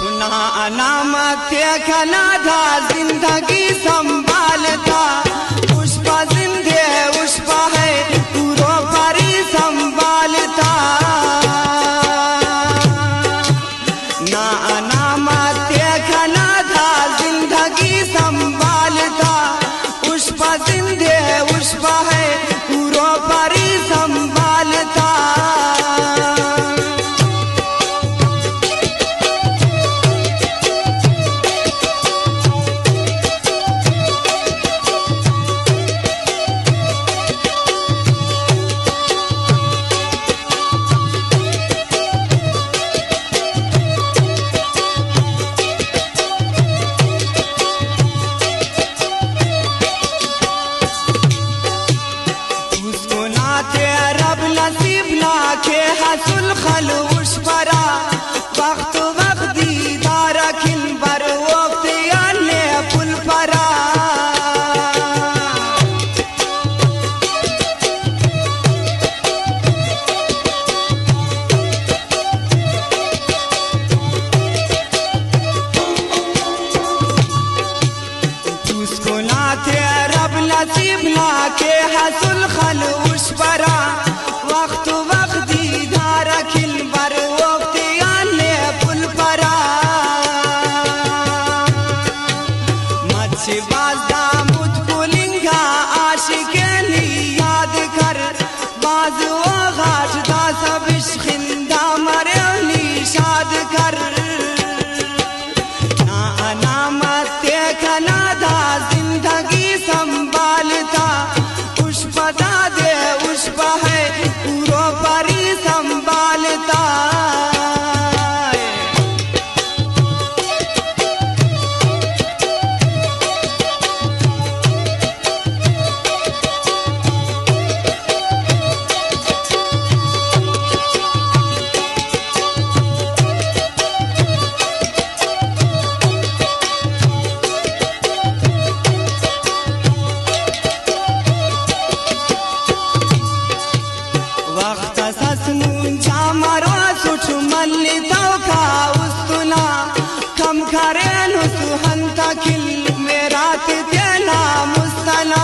सुना अनामत खना था जिंदगी संभालता पुष्पा जिंदे उष्पा है पूरो परी संभालता ना अनामत खना था जिंदगी संभालता पुष्पा जिंदे उष्पा है पूरो परी संभालता के हसुल खल उस परा वक्त वक्ती दारा खिल बर वक्त याने पुल परा उसको नाते रब नसीब ला के हसुल खल उस परा वक्त वक्ती धारा खिल बर वक्त याने पुल परा मच्छी बाजा मुझ पुलिंगा आशिके नी याद कर बाज वो घाट दा सब इश्किंदा मरे निशाद कर ना अनामत खना दा जिंदगी संभालता पुष्पा दे उष्पा है पूरो परी संभालता वक्त ससमुन जामरो सुच मल्ली तौका उस्तुना कम करे नुसुहंता किल मेरा तेना मुस्तला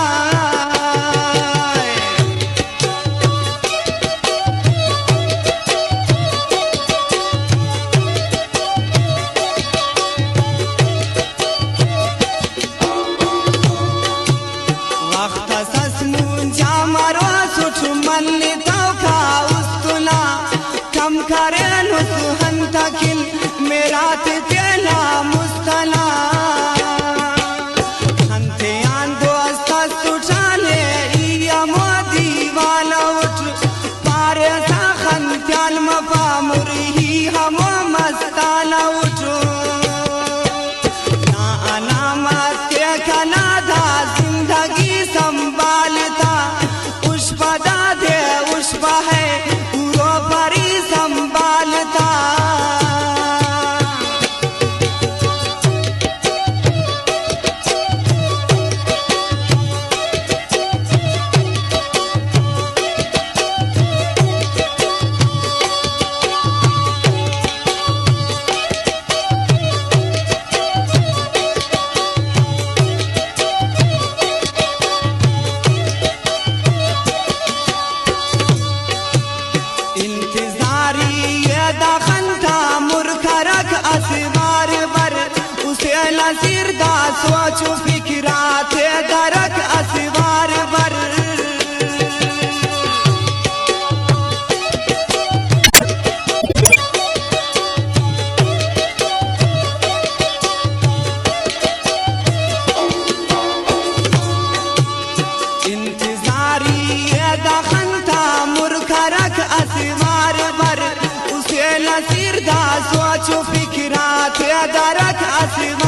वक्त ससमुन जामरो सुच मल्ली कम करे नुसुहंता किल मेरा तेना मुस्तला हंते आन दोस्ता सुचाने इया मोदी वाला उठ पारे सा खंत्याल मपा मुरही हमो मस्ताला उठो ना अनामत खना था जिंदगी संभालता पुष्पा दे उष्पा है पूरो परी संभालता नसीर दा सोचो फिक्रात दरक असवार बर इंतजारी दखनता मुरखरक असवार बर उसे नसीर दा सोचो फिक्रात दरक असवार